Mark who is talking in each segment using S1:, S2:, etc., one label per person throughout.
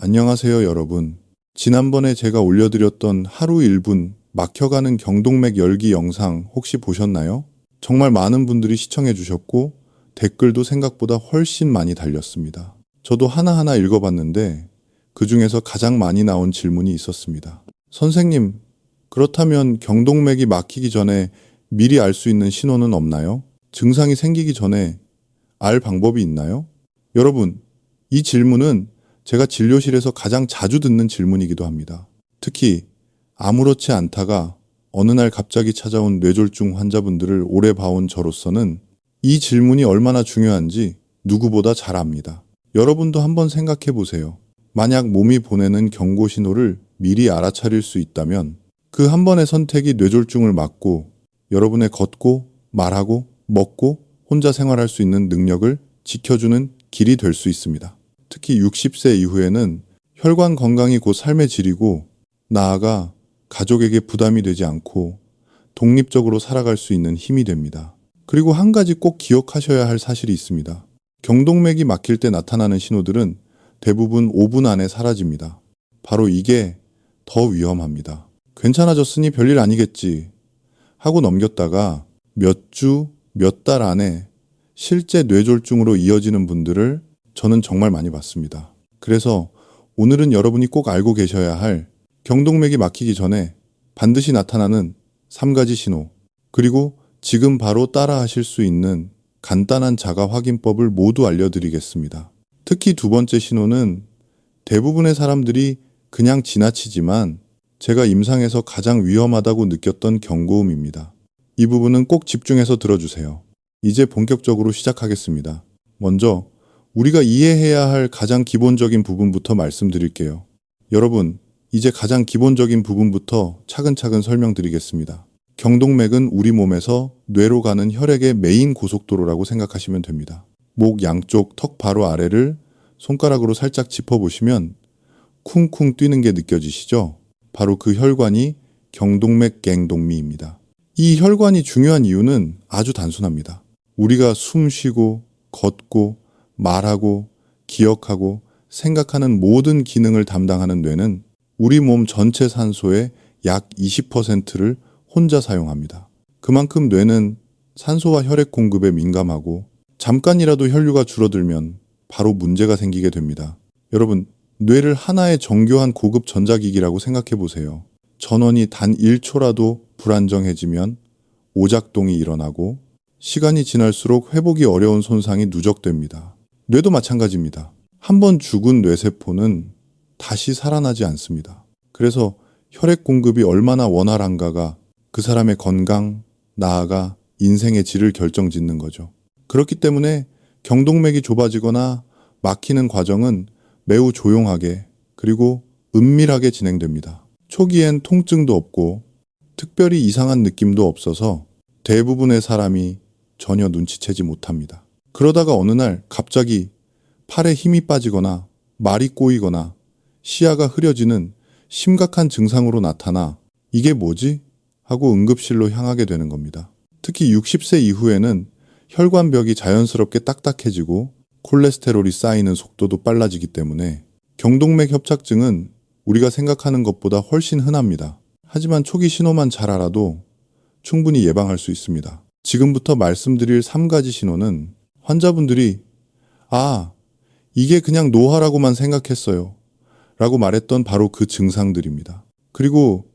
S1: 안녕하세요, 여러분. 지난번에 제가 올려드렸던 하루 1분 막혀가는 경동맥 열기 영상 혹시 보셨나요? 정말 많은 분들이 시청해 주셨고 댓글도 생각보다 훨씬 많이 달렸습니다. 저도 하나하나 읽어봤는데 그 중에서 가장 많이 나온 질문이 있었습니다. 선생님, 그렇다면 경동맥이 막히기 전에 미리 알 수 있는 신호는 없나요? 증상이 생기기 전에 알 방법이 있나요? 여러분, 이 질문은 제가 진료실에서 가장 자주 듣는 질문이기도 합니다. 특히 아무렇지 않다가 어느 날 갑자기 찾아온 뇌졸중 환자분들을 오래 봐온 저로서는 이 질문이 얼마나 중요한지 누구보다 잘 압니다. 여러분도 한번 생각해 보세요. 만약 몸이 보내는 경고 신호를 미리 알아차릴 수 있다면 그 한 번의 선택이 뇌졸중을 막고 여러분의 걷고 말하고 먹고 혼자 생활할 수 있는 능력을 지켜주는 길이 될 수 있습니다. 특히 60세 이후에는 혈관 건강이 곧 삶의 질이고 나아가 가족에게 부담이 되지 않고 독립적으로 살아갈 수 있는 힘이 됩니다. 그리고 한 가지 꼭 기억하셔야 할 사실이 있습니다. 경동맥이 막힐 때 나타나는 신호들은 대부분 5분 안에 사라집니다. 바로 이게 더 위험합니다. 괜찮아졌으니 별일 아니겠지 하고 넘겼다가 몇 주, 몇 달 안에 실제 뇌졸중으로 이어지는 분들을 저는 정말 많이 봤습니다. 그래서 오늘은 여러분이 꼭 알고 계셔야 할 경동맥이 막히기 전에 반드시 나타나는 3가지 신호, 그리고 지금 바로 따라 하실 수 있는 간단한 자가 확인법을 모두 알려드리겠습니다. 특히 두 번째 신호는 대부분의 사람들이 그냥 지나치지만 제가 임상에서 가장 위험하다고 느꼈던 경고음입니다. 이 부분은 꼭 집중해서 들어주세요. 이제 본격적으로 시작하겠습니다. 먼저 우리가 이해해야 할 가장 기본적인 부분부터 말씀드릴게요. 여러분, 이제 가장 기본적인 부분부터 차근차근 설명드리겠습니다. 경동맥은 우리 몸에서 뇌로 가는 혈액의 메인 고속도로라고 생각하시면 됩니다. 목 양쪽 턱 바로 아래를 손가락으로 살짝 짚어보시면 쿵쿵 뛰는 게 느껴지시죠? 바로 그 혈관이 경동맥갱동미입니다. 이 혈관이 중요한 이유는 아주 단순합니다. 우리가 숨 쉬고 걷고 말하고 기억하고 생각하는 모든 기능을 담당하는 뇌는 우리 몸 전체 산소의 약 20%를 혼자 사용합니다. 그만큼 뇌는 산소와 혈액 공급에 민감하고 잠깐이라도 혈류가 줄어들면 바로 문제가 생기게 됩니다. 여러분, 뇌를 하나의 정교한 고급 전자기기라고 생각해 보세요. 전원이 단 1초라도 불안정해지면 오작동이 일어나고 시간이 지날수록 회복이 어려운 손상이 누적됩니다. 뇌도 마찬가지입니다. 한번 죽은 뇌세포는 다시 살아나지 않습니다. 그래서 혈액 공급이 얼마나 원활한가가 그 사람의 건강, 나아가 인생의 질을 결정짓는 거죠. 그렇기 때문에 경동맥이 좁아지거나 막히는 과정은 매우 조용하게 그리고 은밀하게 진행됩니다. 초기엔 통증도 없고 특별히 이상한 느낌도 없어서 대부분의 사람이 전혀 눈치채지 못합니다. 그러다가 어느 날 갑자기 팔에 힘이 빠지거나 말이 꼬이거나 시야가 흐려지는 심각한 증상으로 나타나 이게 뭐지? 하고 응급실로 향하게 되는 겁니다. 특히 60세 이후에는 혈관벽이 자연스럽게 딱딱해지고 콜레스테롤이 쌓이는 속도도 빨라지기 때문에 경동맥 협착증은 우리가 생각하는 것보다 훨씬 흔합니다. 하지만 초기 신호만 잘 알아도 충분히 예방할 수 있습니다. 지금부터 말씀드릴 3가지 신호는 환자분들이 이게 그냥 노화라고만 생각했어요 라고 말했던 바로 그 증상들입니다. 그리고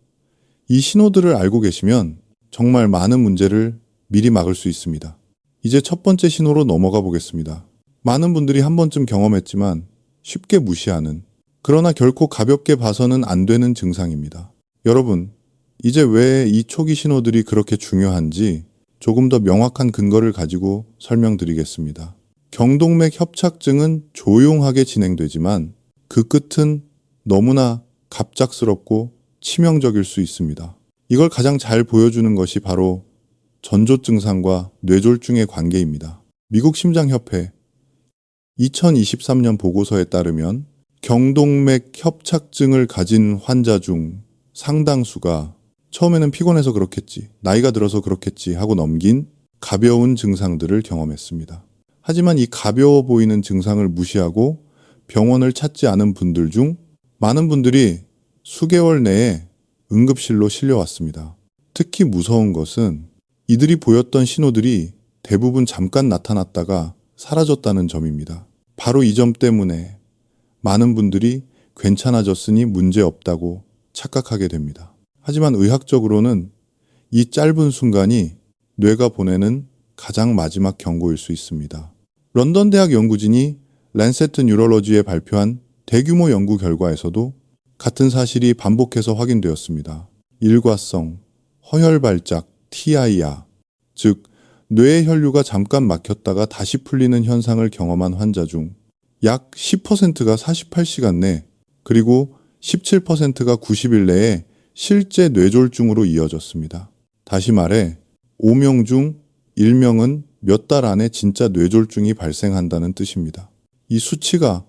S1: 이 신호들을 알고 계시면 정말 많은 문제를 미리 막을 수 있습니다. 이제 첫 번째 신호로 넘어가 보겠습니다. 많은 분들이 한 번쯤 경험했지만 쉽게 무시하는, 그러나 결코 가볍게 봐서는 안 되는 증상입니다. 여러분, 이제 왜 이 초기 신호들이 그렇게 중요한지 조금 더 명확한 근거를 가지고 설명드리겠습니다. 경동맥 협착증은 조용하게 진행되지만 그 끝은 너무나 갑작스럽고 치명적일 수 있습니다. 이걸 가장 잘 보여주는 것이 바로 전조 증상과 뇌졸중의 관계입니다. 미국 심장협회 2023년 보고서에 따르면 경동맥 협착증을 가진 환자 중 상당수가 처음에는 피곤해서 그렇겠지, 나이가 들어서 그렇겠지 하고 넘긴 가벼운 증상들을 경험했습니다. 하지만 이 가벼워 보이는 증상을 무시하고 병원을 찾지 않은 분들 중 많은 분들이 수개월 내에 응급실로 실려왔습니다. 특히 무서운 것은 이들이 보였던 신호들이 대부분 잠깐 나타났다가 사라졌다는 점입니다. 바로 이 점 때문에 많은 분들이 괜찮아졌으니 문제없다고 착각하게 됩니다. 하지만 의학적으로는 이 짧은 순간이 뇌가 보내는 가장 마지막 경고일 수 있습니다. 런던 대학 연구진이 랜세트 뉴럴러지에 발표한 대규모 연구 결과에서도 같은 사실이 반복해서 확인되었습니다. 일과성, 허혈 발작, TIA, 즉 뇌의 혈류가 잠깐 막혔다가 다시 풀리는 현상을 경험한 환자 중 약 10%가 48시간 내, 그리고 17%가 90일 내에 실제 뇌졸중으로 이어졌습니다. 다시 말해 5명 중 1명은 몇 달 안에 진짜 뇌졸중이 발생한다는 뜻입니다. 이 수치가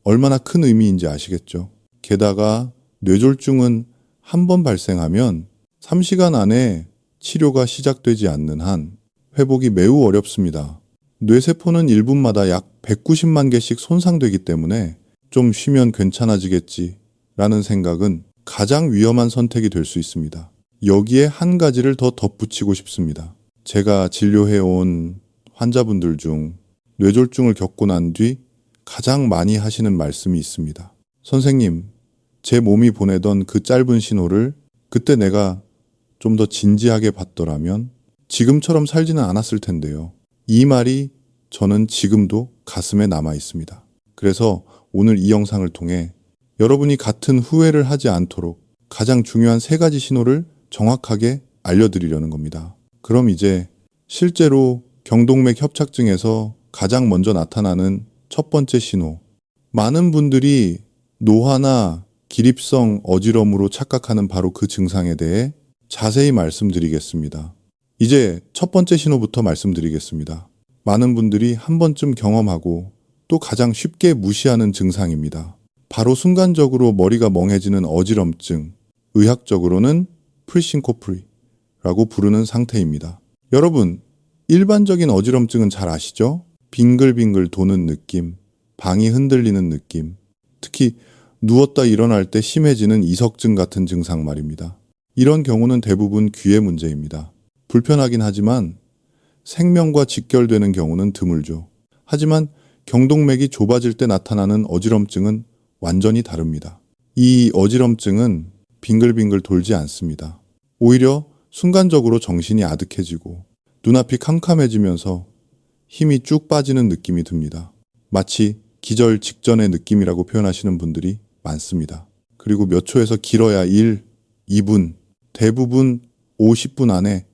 S1: 얼마나 큰 의미인지 아시겠죠? 게다가 뇌졸중은 한 번 발생하면 3시간 안에 치료가 시작되지 않는 한 회복이 매우 어렵습니다. 뇌세포는 1분마다 약 190만 개씩 손상되기 때문에 좀 쉬면 괜찮아지겠지 라는 생각은 가장 위험한 선택이 될 수 있습니다. 여기에 한 가지를 더 덧붙이고 싶습니다. 제가 진료해온 환자분들 중 뇌졸중을 겪고 난 뒤 가장 많이 하시는 말씀이 있습니다. 선생님, 제 몸이 보내던 그 짧은 신호를 그때 내가 좀 더 진지하게 봤더라면 지금처럼 살지는 않았을 텐데요. 이 말이 저는 지금도 가슴에 남아 있습니다. 그래서 오늘 이 영상을 통해 여러분이 같은 후회를 하지 않도록 가장 중요한 3가지 신호를 정확하게 알려드리려는 겁니다. 그럼 이제 실제로 경동맥 협착증에서 가장 먼저 나타나는 첫 번째 신호, 많은 분들이 노화나 기립성 어지럼으로 착각하는 바로 그 증상에 대해 자세히 말씀드리겠습니다. 이제 첫 번째 신호부터 말씀드리겠습니다. 많은 분들이 한 번쯤 경험하고 또 가장 쉽게 무시하는 증상입니다. 바로 순간적으로 머리가 멍해지는 어지럼증, 의학적으로는 프리싱코프리라고 부르는 상태입니다. 여러분, 일반적인 어지럼증은 잘 아시죠? 빙글빙글 도는 느낌, 방이 흔들리는 느낌, 특히 누웠다 일어날 때 심해지는 이석증 같은 증상 말입니다. 이런 경우는 대부분 귀의 문제입니다. 불편하긴 하지만 생명과 직결되는 경우는 드물죠. 하지만 경동맥이 좁아질 때 나타나는 어지럼증은 완전히 다릅니다. 이 어지럼증은 빙글빙글 돌지 않습니다. 오히려 순간적으로 정신이 아득해지고 눈앞이 캄캄해지면서 힘이 쭉 빠지는 느낌이 듭니다. 마치 기절 직전의 느낌이라고 표현하시는 분들이 많습니다. 그리고 몇 초에서 길어야 1, 2분, 대부분 50분 안에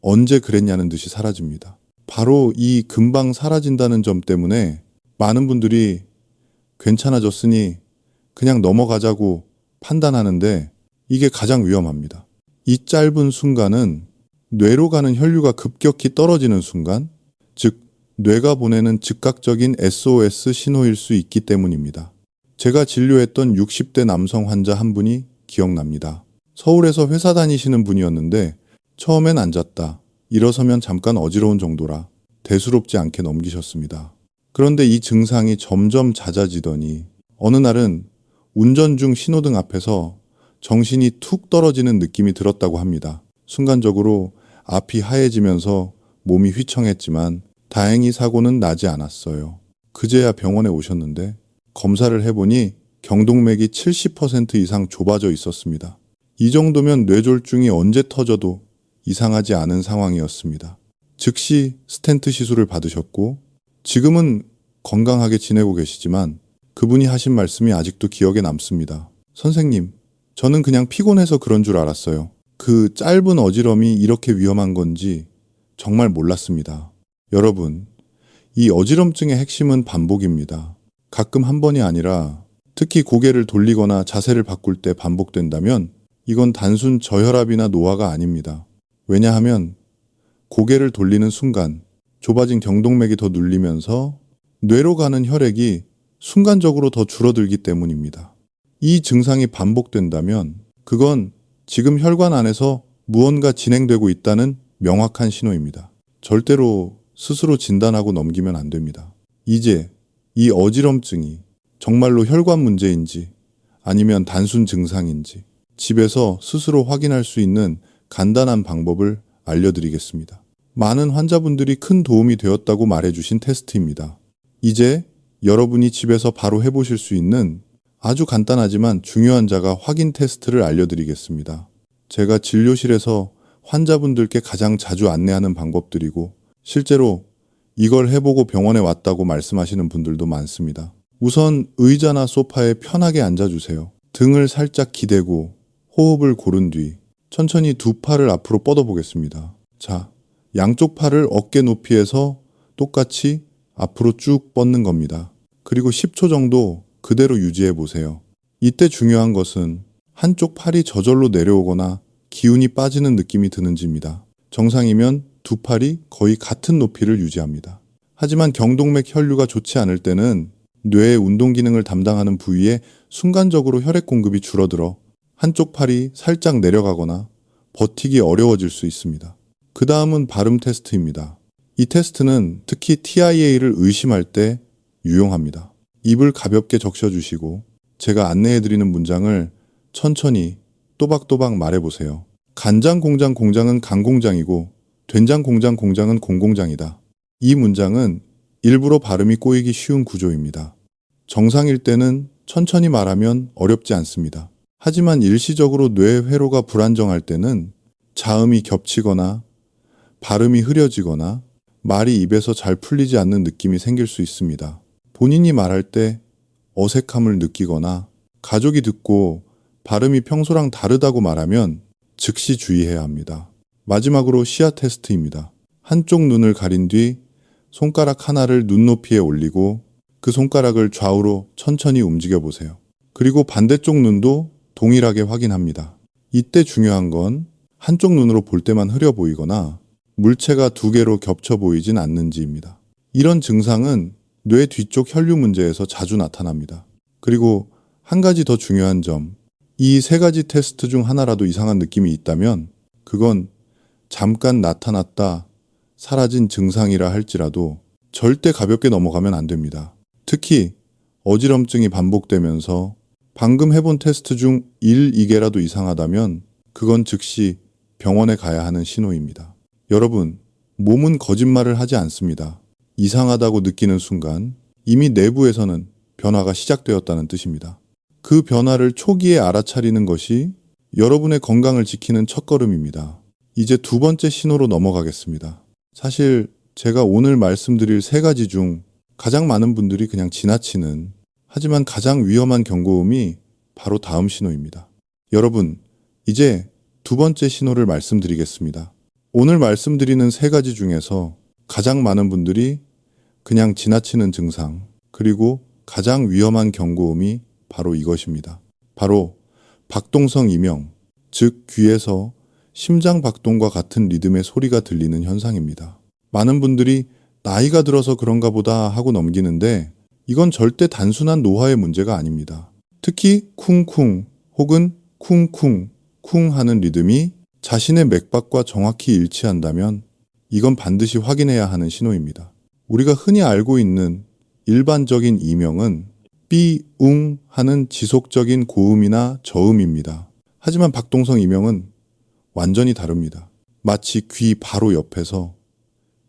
S1: 언제 그랬냐는 듯이 사라집니다. 바로 이 금방 사라진다는 점 때문에 많은 분들이 괜찮아졌으니 그냥 넘어가자고 판단하는데 이게 가장 위험합니다. 이 짧은 순간은 뇌로 가는 혈류가 급격히 떨어지는 순간, 즉 뇌가 보내는 즉각적인 SOS 신호일 수 있기 때문입니다. 제가 진료했던 60대 남성 환자 한 분이 기억납니다. 서울에서 회사 다니시는 분이었는데 처음엔 앉았다, 일어서면 잠깐 어지러운 정도라 대수롭지 않게 넘기셨습니다. 그런데 이 증상이 점점 잦아지더니 어느 날은 운전 중 신호등 앞에서 정신이 툭 떨어지는 느낌이 들었다고 합니다. 순간적으로 앞이 하얘지면서 몸이 휘청했지만 다행히 사고는 나지 않았어요. 그제야 병원에 오셨는데 검사를 해보니 경동맥이 70% 이상 좁아져 있었습니다. 이 정도면 뇌졸중이 언제 터져도 이상하지 않은 상황이었습니다. 즉시 스텐트 시술을 받으셨고 지금은 건강하게 지내고 계시지만 그분이 하신 말씀이 아직도 기억에 남습니다. 선생님, 저는 그냥 피곤해서 그런 줄 알았어요. 그 짧은 어지럼이 이렇게 위험한 건지 정말 몰랐습니다. 여러분, 이 어지럼증의 핵심은 반복입니다. 가끔 한 번이 아니라 특히 고개를 돌리거나 자세를 바꿀 때 반복된다면 이건 단순 저혈압이나 노화가 아닙니다. 왜냐하면 고개를 돌리는 순간 좁아진 경동맥이 더 눌리면서 뇌로 가는 혈액이 순간적으로 더 줄어들기 때문입니다. 이 증상이 반복된다면 그건 지금 혈관 안에서 무언가 진행되고 있다는 명확한 신호입니다. 절대로 스스로 진단하고 넘기면 안 됩니다. 이제 이 어지럼증이 정말로 혈관 문제인지 아니면 단순 증상인지 집에서 스스로 확인할 수 있는 간단한 방법을 알려드리겠습니다. 많은 환자분들이 큰 도움이 되었다고 말해주신 테스트입니다. 이제 여러분이 집에서 바로 해보실 수 있는 아주 간단하지만 중요한 자가 확인 테스트를 알려드리겠습니다. 제가 진료실에서 환자분들께 가장 자주 안내하는 방법들이고 실제로 이걸 해보고 병원에 왔다고 말씀하시는 분들도 많습니다. 우선 의자나 소파에 편하게 앉아주세요. 등을 살짝 기대고 호흡을 고른 뒤 천천히 두 팔을 앞으로 뻗어보겠습니다. 자, 양쪽 팔을 어깨 높이에서 똑같이 앞으로 쭉 뻗는 겁니다. 그리고 10초 정도 그대로 유지해 보세요. 이때 중요한 것은 한쪽 팔이 저절로 내려오거나 기운이 빠지는 느낌이 드는지입니다. 정상이면 두 팔이 거의 같은 높이를 유지합니다. 하지만 경동맥 혈류가 좋지 않을 때는 뇌의 운동 기능을 담당하는 부위에 순간적으로 혈액 공급이 줄어들어 한쪽 팔이 살짝 내려가거나 버티기 어려워질 수 있습니다. 그 다음은 발음 테스트입니다. 이 테스트는 특히 TIA를 의심할 때 유용합니다. 입을 가볍게 적셔주시고 제가 안내해드리는 문장을 천천히 또박또박 말해보세요. 간장 공장 공장은 강공장이고 된장 공장 공장은 공공장이다. 이 문장은 일부러 발음이 꼬이기 쉬운 구조입니다. 정상일 때는 천천히 말하면 어렵지 않습니다. 하지만 일시적으로 뇌 회로가 불안정할 때는 자음이 겹치거나 발음이 흐려지거나 말이 입에서 잘 풀리지 않는 느낌이 생길 수 있습니다. 본인이 말할 때 어색함을 느끼거나 가족이 듣고 발음이 평소랑 다르다고 말하면 즉시 주의해야 합니다. 마지막으로 시야 테스트입니다. 한쪽 눈을 가린 뒤 손가락 하나를 눈높이에 올리고 그 손가락을 좌우로 천천히 움직여 보세요. 그리고 반대쪽 눈도 동일하게 확인합니다. 이때 중요한 건 한쪽 눈으로 볼 때만 흐려 보이거나 물체가 두 개로 겹쳐 보이진 않는지입니다. 이런 증상은 뇌 뒤쪽 혈류 문제에서 자주 나타납니다. 그리고 한 가지 더 중요한 점, 이 세 가지 테스트 중 하나라도 이상한 느낌이 있다면 그건 잠깐 나타났다 사라진 증상이라 할지라도 절대 가볍게 넘어가면 안 됩니다. 특히 어지럼증이 반복되면서 방금 해본 테스트 중 1, 2개라도 이상하다면 그건 즉시 병원에 가야 하는 신호입니다. 여러분, 몸은 거짓말을 하지 않습니다. 이상하다고 느끼는 순간 이미 내부에서는 변화가 시작되었다는 뜻입니다. 그 변화를 초기에 알아차리는 것이 여러분의 건강을 지키는 첫걸음입니다. 이제 두 번째 신호로 넘어가겠습니다. 사실 제가 오늘 말씀드릴 세 가지 중 가장 많은 분들이 그냥 지나치는 하지만 가장 위험한 경고음이 바로 다음 신호입니다. 여러분, 이제 두 번째 신호를 말씀드리겠습니다. 오늘 말씀드리는 세 가지 중에서 가장 많은 분들이 그냥 지나치는 증상, 그리고 가장 위험한 경고음이 바로 이것입니다. 바로 박동성 이명, 즉 귀에서 심장 박동과 같은 리듬의 소리가 들리는 현상입니다. 많은 분들이 나이가 들어서 그런가 보다 하고 넘기는데 이건 절대 단순한 노화의 문제가 아닙니다. 특히 쿵쿵 혹은 쿵쿵 쿵 하는 리듬이 자신의 맥박과 정확히 일치한다면 이건 반드시 확인해야 하는 신호입니다. 우리가 흔히 알고 있는 일반적인 이명은 삐, 하는 지속적인 고음이나 저음입니다. 하지만 박동성 이명은 완전히 다릅니다. 마치 귀 바로 옆에서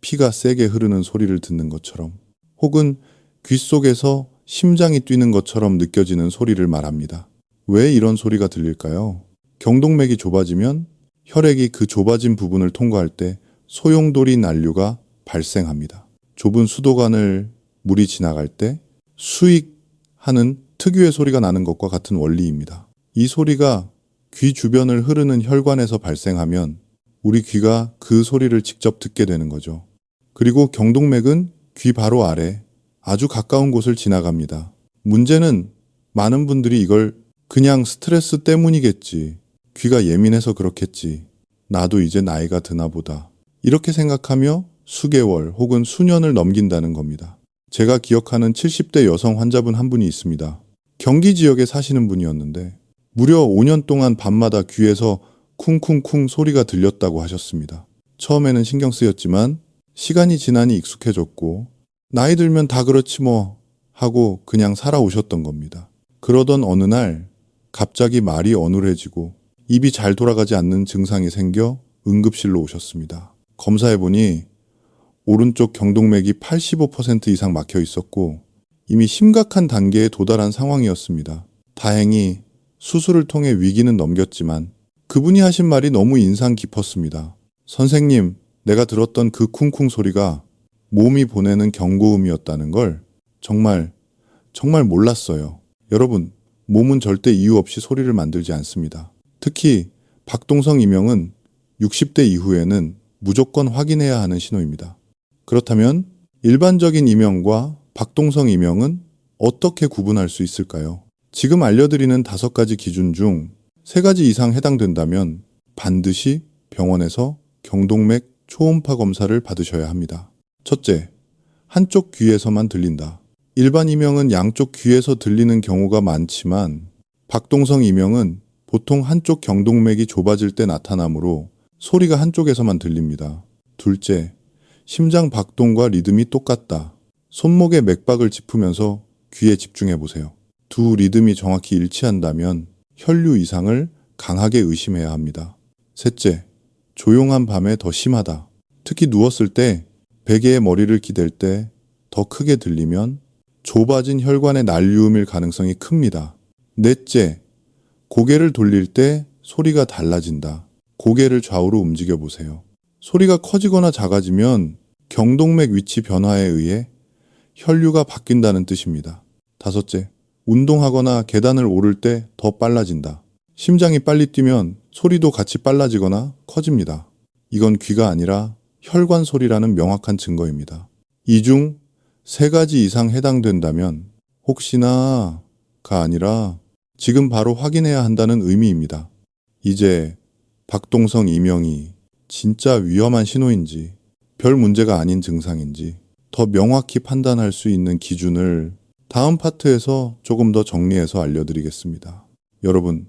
S1: 피가 세게 흐르는 소리를 듣는 것처럼 혹은 귀 속에서 심장이 뛰는 것처럼 느껴지는 소리를 말합니다. 왜 이런 소리가 들릴까요? 경동맥이 좁아지면 혈액이 그 좁아진 부분을 통과할 때 소용돌이 난류가 발생합니다. 좁은 수도관을 물이 지나갈 때 수익 하는 특유의 소리가 나는 것과 같은 원리입니다. 이 소리가 귀 주변을 흐르는 혈관에서 발생하면 우리 귀가 그 소리를 직접 듣게 되는 거죠. 그리고 경동맥은 귀 바로 아래 아주 가까운 곳을 지나갑니다. 문제는 많은 분들이 이걸 그냥 스트레스 때문이겠지, 귀가 예민해서 그렇겠지, 나도 이제 나이가 드나 보다 이렇게 생각하며 수개월 혹은 수년을 넘긴다는 겁니다. 제가 기억하는 70대 여성 환자분 한 분이 있습니다. 경기 지역에 사시는 분이었는데 무려 5년 동안 밤마다 귀에서 쿵쿵쿵 소리가 들렸다고 하셨습니다. 처음에는 신경 쓰였지만 시간이 지나니 익숙해졌고 나이 들면 다 그렇지 뭐 하고 그냥 살아오셨던 겁니다. 그러던 어느 날 갑자기 말이 어눌해지고 입이 잘 돌아가지 않는 증상이 생겨 응급실로 오셨습니다. 검사해보니 오른쪽 경동맥이 85% 이상 막혀 있었고 이미 심각한 단계에 도달한 상황이었습니다. 다행히 수술을 통해 위기는 넘겼지만 그분이 하신 말이 너무 인상 깊었습니다. 선생님, 내가 들었던 그 쿵쿵 소리가 몸이 보내는 경고음이었다는 걸 정말 몰랐어요. 여러분, 몸은 절대 이유 없이 소리를 만들지 않습니다. 특히 박동성 이명은 60대 이후에는 무조건 확인해야 하는 신호입니다. 그렇다면 일반적인 이명과 박동성 이명은 어떻게 구분할 수 있을까요? 지금 알려드리는 5가지 기준 중 3가지 이상 해당된다면 반드시 병원에서 경동맥 초음파 검사를 받으셔야 합니다. 첫째, 한쪽 귀에서만 들린다. 일반 이명은 양쪽 귀에서 들리는 경우가 많지만 박동성 이명은 보통 한쪽 경동맥이 좁아질 때 나타나므로 소리가 한쪽에서만 들립니다. 둘째, 심장 박동과 리듬이 똑같다. 손목에 맥박을 짚으면서 귀에 집중해 보세요. 두 리듬이 정확히 일치한다면 혈류 이상을 강하게 의심해야 합니다. 셋째, 조용한 밤에 더 심하다. 특히 누웠을 때 베개에 머리를 기댈 때 더 크게 들리면 좁아진 혈관의 난류음일 가능성이 큽니다. 넷째, 고개를 돌릴 때 소리가 달라진다. 고개를 좌우로 움직여 보세요. 소리가 커지거나 작아지면 경동맥 위치 변화에 의해 혈류가 바뀐다는 뜻입니다. 다섯째, 운동하거나 계단을 오를 때 더 빨라진다. 심장이 빨리 뛰면 소리도 같이 빨라지거나 커집니다. 이건 귀가 아니라 혈관 소리라는 명확한 증거입니다. 이 중 3가지 이상 해당된다면 혹시나가 아니라 지금 바로 확인해야 한다는 의미입니다. 이제 박동성 이명이 진짜 위험한 신호인지 별 문제가 아닌 증상인지 더 명확히 판단할 수 있는 기준을 다음 파트에서 조금 더 정리해서 알려드리겠습니다. 여러분,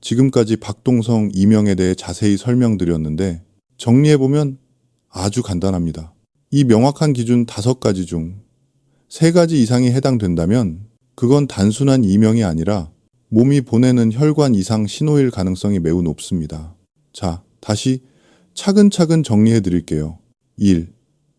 S1: 지금까지 박동성 이명에 대해 자세히 설명드렸는데 정리해보면 아주 간단합니다. 이 명확한 기준 5가지 중 3가지 이상이 해당된다면 그건 단순한 이명이 아니라 몸이 보내는 혈관 이상 신호일 가능성이 매우 높습니다. 자, 다시 차근차근 정리해 드릴게요. 1.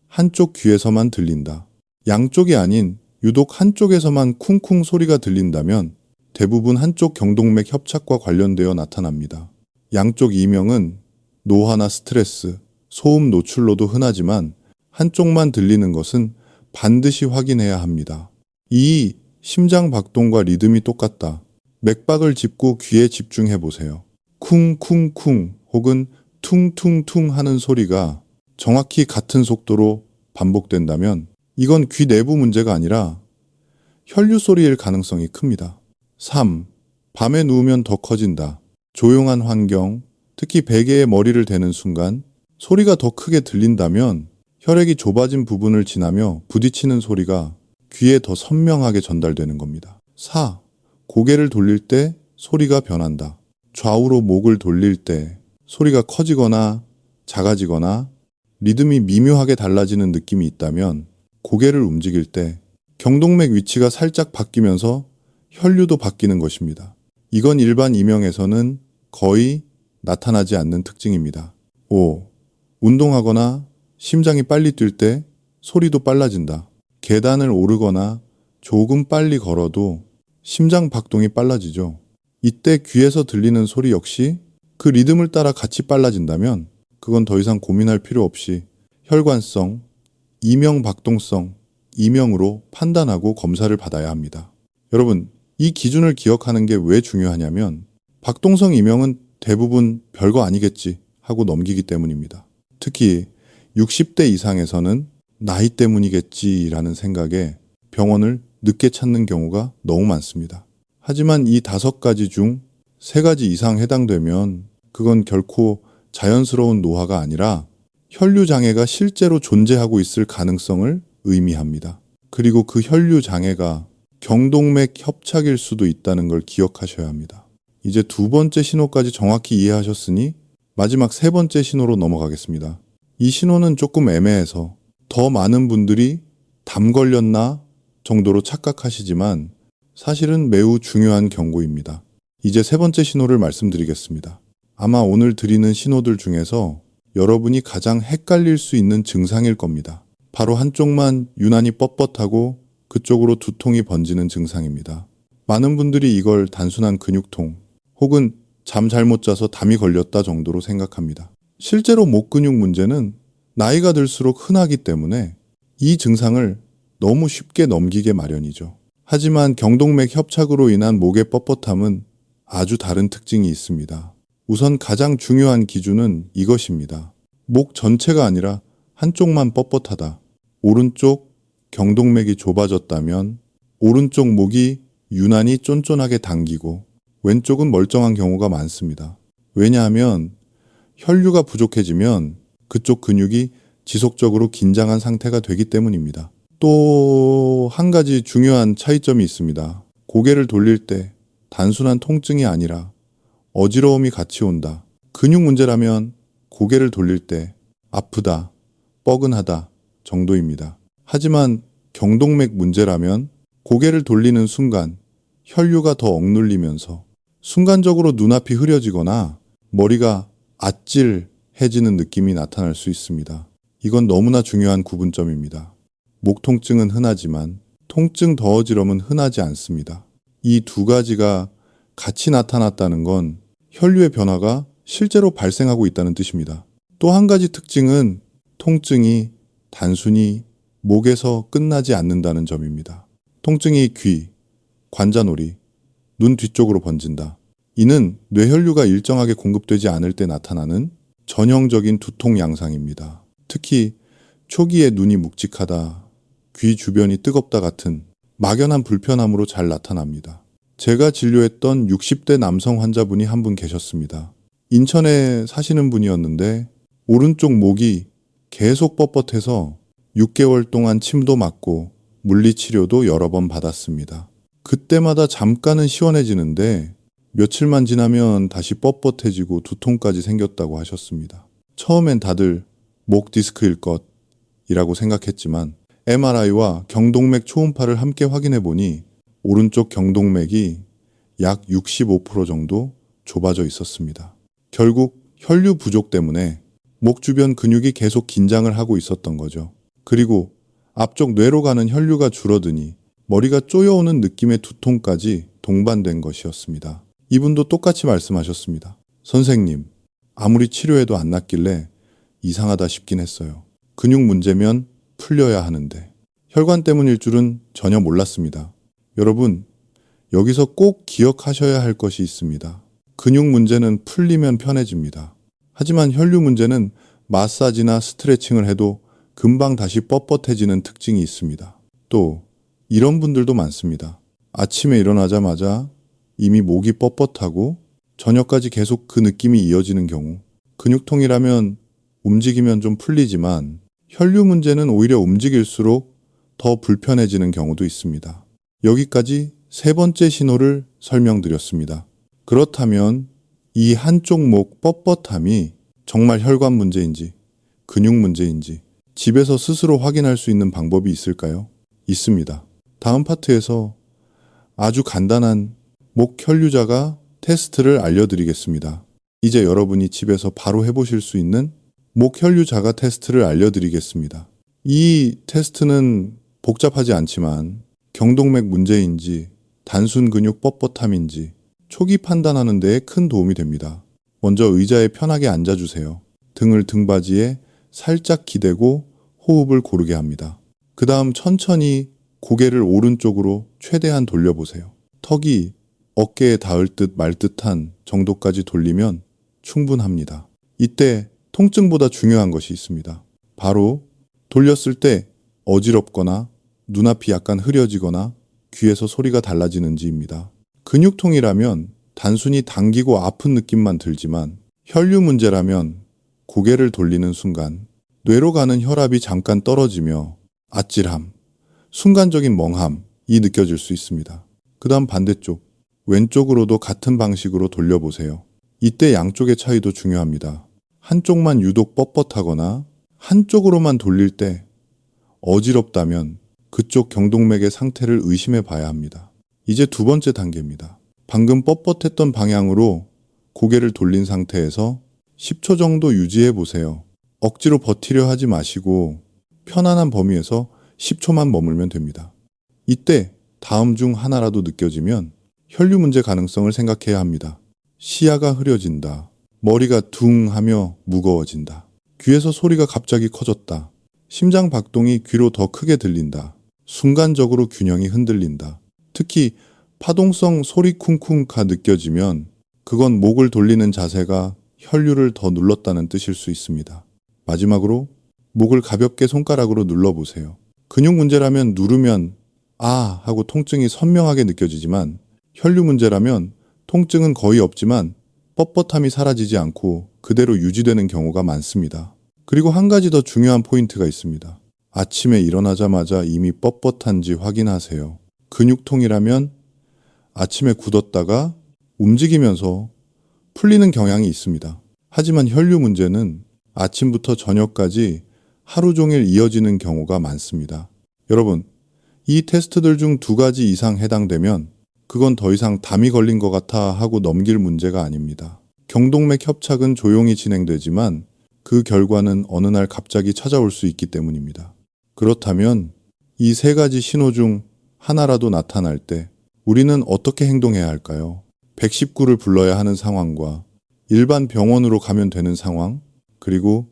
S1: 한쪽 귀에서만 들린다. 양쪽이 아닌 유독 한쪽에서만 쿵쿵 소리가 들린다면 대부분 한쪽 경동맥 협착과 관련되어 나타납니다. 양쪽 이명은 노화나 스트레스, 소음 노출로도 흔하지만 한쪽만 들리는 것은 반드시 확인해야 합니다. 2. 심장 박동과 리듬이 똑같다. 맥박을 짚고 귀에 집중해 보세요. 쿵쿵쿵 혹은 퉁퉁퉁 하는 소리가 정확히 같은 속도로 반복된다면 이건 귀 내부 문제가 아니라 혈류 소리일 가능성이 큽니다. 3. 밤에 누우면 더 커진다. 조용한 환경, 특히 베개에 머리를 대는 순간 소리가 더 크게 들린다면 혈액이 좁아진 부분을 지나며 부딪히는 소리가 귀에 더 선명하게 전달되는 겁니다. 4. 고개를 돌릴 때 소리가 변한다. 좌우로 목을 돌릴 때 소리가 커지거나 작아지거나 리듬이 미묘하게 달라지는 느낌이 있다면 고개를 움직일 때 경동맥 위치가 살짝 바뀌면서 혈류도 바뀌는 것입니다. 이건 일반 이명에서는 거의 나타나지 않는 특징입니다. 5. 운동하거나 심장이 빨리 뛸 때 소리도 빨라진다. 계단을 오르거나 조금 빨리 걸어도 심장 박동이 빨라지죠. 이때 귀에서 들리는 소리 역시 그 리듬을 따라 같이 빨라진다면 그건 더 이상 고민할 필요 없이 혈관성, 이명박동성, 이명으로 판단하고 검사를 받아야 합니다. 여러분, 이 기준을 기억하는 게 왜 중요하냐면 박동성 이명은 대부분 별거 아니겠지 하고 넘기기 때문입니다. 특히 60대 이상에서는 나이 때문이겠지라는 생각에 병원을 늦게 찾는 경우가 너무 많습니다. 하지만 이 5가지 중 3가지 이상 해당되면 그건 결코 자연스러운 노화가 아니라 혈류 장애가 실제로 존재하고 있을 가능성을 의미합니다. 그리고 그 혈류 장애가 경동맥 협착일 수도 있다는 걸 기억하셔야 합니다. 이제 2번째 신호까지 정확히 이해하셨으니 마지막 3번째 신호로 넘어가겠습니다. 이 신호는 조금 애매해서 더 많은 분들이 담 걸렸나 정도로 착각하시지만 사실은 매우 중요한 경고입니다. 이제 세 번째 신호를 말씀드리겠습니다. 아마 오늘 드리는 신호들 중에서 여러분이 가장 헷갈릴 수 있는 증상일 겁니다. 바로 한쪽만 유난히 뻣뻣하고 그쪽으로 두통이 번지는 증상입니다. 많은 분들이 이걸 단순한 근육통 혹은 잠 잘못 자서 담이 걸렸다 정도로 생각합니다. 실제로 목 근육 문제는 나이가 들수록 흔하기 때문에 이 증상을 너무 쉽게 넘기게 마련이죠. 하지만 경동맥 협착으로 인한 목의 뻣뻣함은 아주 다른 특징이 있습니다. 우선 가장 중요한 기준은 이것입니다. 목 전체가 아니라 한쪽만 뻣뻣하다. 오른쪽 경동맥이 좁아졌다면 오른쪽 목이 유난히 쫀쫀하게 당기고 왼쪽은 멀쩡한 경우가 많습니다. 왜냐하면 혈류가 부족해지면 그쪽 근육이 지속적으로 긴장한 상태가 되기 때문입니다. 또 한 가지 중요한 차이점이 있습니다. 고개를 돌릴 때 단순한 통증이 아니라 어지러움이 같이 온다. 근육 문제라면 고개를 돌릴 때 아프다, 뻐근하다 정도입니다. 하지만 경동맥 문제라면 고개를 돌리는 순간 혈류가 더 억눌리면서 순간적으로 눈앞이 흐려지거나 머리가 아찔해지는 느낌이 나타날 수 있습니다. 이건 너무나 중요한 구분점입니다. 목 통증은 흔하지만 통증 더 어지럼은 흔하지 않습니다. 이 두 가지가 같이 나타났다는 건 혈류의 변화가 실제로 발생하고 있다는 뜻입니다. 또 한 가지 특징은 통증이 단순히 목에서 끝나지 않는다는 점입니다. 통증이 귀, 관자놀이, 눈 뒤쪽으로 번진다. 이는 뇌혈류가 일정하게 공급되지 않을 때 나타나는 전형적인 두통 양상입니다. 특히 초기에 눈이 묵직하다, 귀 주변이 뜨겁다 같은 막연한 불편함으로 잘 나타납니다. 제가 진료했던 60대 남성 환자분이 한 분 계셨습니다. 인천에 사시는 분이었는데 오른쪽 목이 계속 뻣뻣해서 6개월 동안 침도 맞고 물리치료도 여러 번 받았습니다. 그때마다 잠깐은 시원해지는데 며칠만 지나면 다시 뻣뻣해지고 두통까지 생겼다고 하셨습니다. 처음엔 다들 목 디스크일 것이라고 생각했지만 MRI와 경동맥 초음파를 함께 확인해 보니 오른쪽 경동맥이 약 65% 정도 좁아져 있었습니다. 결국 혈류 부족 때문에 목 주변 근육이 계속 긴장을 하고 있었던 거죠. 그리고 앞쪽 뇌로 가는 혈류가 줄어드니 머리가 쪼여오는 느낌의 두통까지 동반된 것이었습니다. 이분도 똑같이 말씀하셨습니다. 선생님, 아무리 치료해도 안 낫길래 이상하다 싶긴 했어요. 근육 문제면 풀려야 하는데 혈관 때문일 줄은 전혀 몰랐습니다. 여러분, 여기서 꼭 기억하셔야 할 것이 있습니다. 근육 문제는 풀리면 편해집니다. 하지만 혈류 문제는 마사지나 스트레칭을 해도 금방 다시 뻣뻣해지는 특징이 있습니다. 또 이런 분들도 많습니다. 아침에 일어나자마자 이미 목이 뻣뻣하고 저녁까지 계속 그 느낌이 이어지는 경우, 근육통이라면 움직이면 좀 풀리지만 혈류 문제는 오히려 움직일수록 더 불편해지는 경우도 있습니다. 여기까지 세 번째 신호를 설명드렸습니다. 그렇다면 이 한쪽 목 뻣뻣함이 정말 혈관 문제인지 근육 문제인지 집에서 스스로 확인할 수 있는 방법이 있을까요? 있습니다. 다음 파트에서 아주 간단한 목 혈류자가 테스트를 알려드리겠습니다. 이제 여러분이 집에서 바로 해보실 수 있는 목 혈류자가 테스트를 알려드리겠습니다. 이 테스트는 복잡하지 않지만 경동맥 문제인지 단순 근육 뻣뻣함인지 초기 판단하는 데에 큰 도움이 됩니다. 먼저 의자에 편하게 앉아주세요. 등을 등받이에 살짝 기대고 호흡을 고르게 합니다. 그 다음 천천히 고개를 오른쪽으로 최대한 돌려보세요. 턱이 어깨에 닿을 듯 말 듯한 정도까지 돌리면 충분합니다. 이때 통증보다 중요한 것이 있습니다. 바로 돌렸을 때 어지럽거나 눈앞이 약간 흐려지거나 귀에서 소리가 달라지는지입니다. 근육통이라면 단순히 당기고 아픈 느낌만 들지만 혈류 문제라면 고개를 돌리는 순간 뇌로 가는 혈압이 잠깐 떨어지며 아찔함, 순간적인 멍함이 느껴질 수 있습니다. 그 다음 반대쪽, 왼쪽으로도 같은 방식으로 돌려보세요. 이때 양쪽의 차이도 중요합니다. 한쪽만 유독 뻣뻣하거나 한쪽으로만 돌릴 때 어지럽다면 그쪽 경동맥의 상태를 의심해 봐야 합니다. 이제 두 번째 단계입니다. 방금 뻣뻣했던 방향으로 고개를 돌린 상태에서 10초 정도 유지해 보세요. 억지로 버티려 하지 마시고 편안한 범위에서 10초만 머물면 됩니다. 이때 다음 중 하나라도 느껴지면 혈류 문제 가능성을 생각해야 합니다. 시야가 흐려진다. 머리가 둥 하며 무거워진다. 귀에서 소리가 갑자기 커졌다. 심장 박동이 귀로 더 크게 들린다. 순간적으로 균형이 흔들린다. 특히 파동성 소리 쿵쿵가 느껴지면 그건 목을 돌리는 자세가 혈류를 더 눌렀다는 뜻일 수 있습니다. 마지막으로 목을 가볍게 손가락으로 눌러보세요. 근육 문제라면 누르면 아 하고 통증이 선명하게 느껴지지만 혈류 문제라면 통증은 거의 없지만 뻣뻣함이 사라지지 않고 그대로 유지되는 경우가 많습니다. 그리고 한 가지 더 중요한 포인트가 있습니다. 아침에 일어나자마자 이미 뻣뻣한지 확인하세요. 근육통이라면 아침에 굳었다가 움직이면서 풀리는 경향이 있습니다. 하지만 혈류 문제는 아침부터 저녁까지 하루 종일 이어지는 경우가 많습니다. 여러분, 이 테스트들 중 2가지 이상 해당되면 그건 더 이상 담이 걸린 것 같아 하고 넘길 문제가 아닙니다. 경동맥 협착은 조용히 진행되지만 그 결과는 어느 날 갑자기 찾아올 수 있기 때문입니다. 그렇다면 이 3가지 신호 중 하나라도 나타날 때 우리는 어떻게 행동해야 할까요? 119를 불러야 하는 상황과 일반 병원으로 가면 되는 상황, 그리고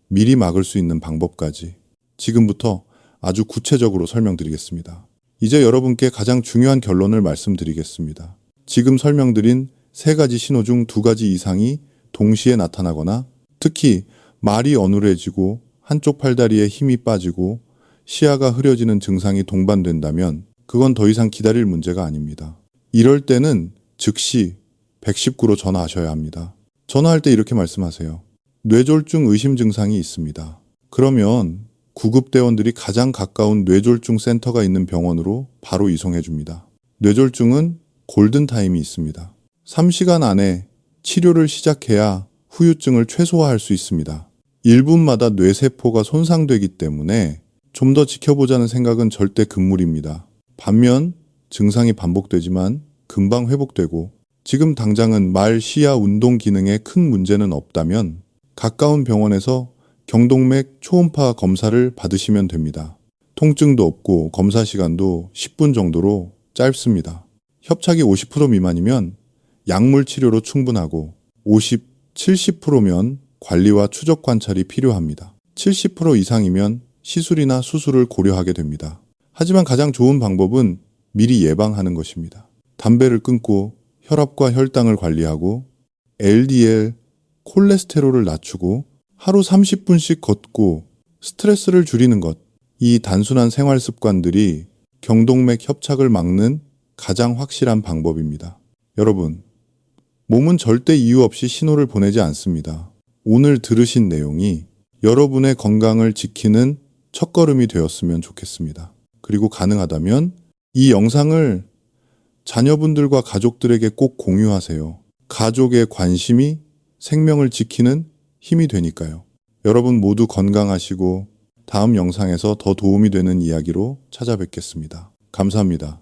S1: 미리 막을 수 있는 방법까지 지금부터 아주 구체적으로 설명드리겠습니다. 이제 여러분께 가장 중요한 결론을 말씀드리겠습니다. 지금 설명드린 3가지 신호 중 2가지 이상이 동시에 나타나거나 특히 말이 어눌해지고 한쪽 팔다리에 힘이 빠지고 시야가 흐려지는 증상이 동반된다면 그건 더 이상 기다릴 문제가 아닙니다. 이럴 때는 즉시 119로 전화하셔야 합니다. 전화할 때 이렇게 말씀하세요. 뇌졸중 의심 증상이 있습니다. 그러면 구급대원들이 가장 가까운 뇌졸중 센터가 있는 병원으로 바로 이송해 줍니다. 뇌졸중은 골든타임이 있습니다. 3시간 안에 치료를 시작해야 후유증을 최소화할 수 있습니다. 1분마다 뇌세포가 손상되기 때문에 좀 더 지켜보자는 생각은 절대 금물입니다. 반면 증상이 반복되지만 금방 회복되고 지금 당장은 말, 시야, 운동 기능에 큰 문제는 없다면 가까운 병원에서 경동맥 초음파 검사를 받으시면 됩니다. 통증도 없고 검사 시간도 10분 정도로 짧습니다. 협착이 50% 미만이면 약물 치료로 충분하고 50, 70%면 관리와 추적 관찰이 필요합니다. 70% 이상이면 시술이나 수술을 고려하게 됩니다. 하지만 가장 좋은 방법은 미리 예방하는 것입니다. 담배를 끊고 혈압과 혈당을 관리하고 LDL, 콜레스테롤을 낮추고 하루 30분씩 걷고 스트레스를 줄이는 것. 이 단순한 생활 습관들이 경동맥 협착을 막는 가장 확실한 방법입니다. 여러분, 몸은 절대 이유 없이 신호를 보내지 않습니다. 오늘 들으신 내용이 여러분의 건강을 지키는 첫걸음이 되었으면 좋겠습니다. 그리고 가능하다면 이 영상을 자녀분들과 가족들에게 꼭 공유하세요. 가족의 관심이 생명을 지키는 힘이 되니까요. 여러분 모두 건강하시고 다음 영상에서 더 도움이 되는 이야기로 찾아뵙겠습니다. 감사합니다.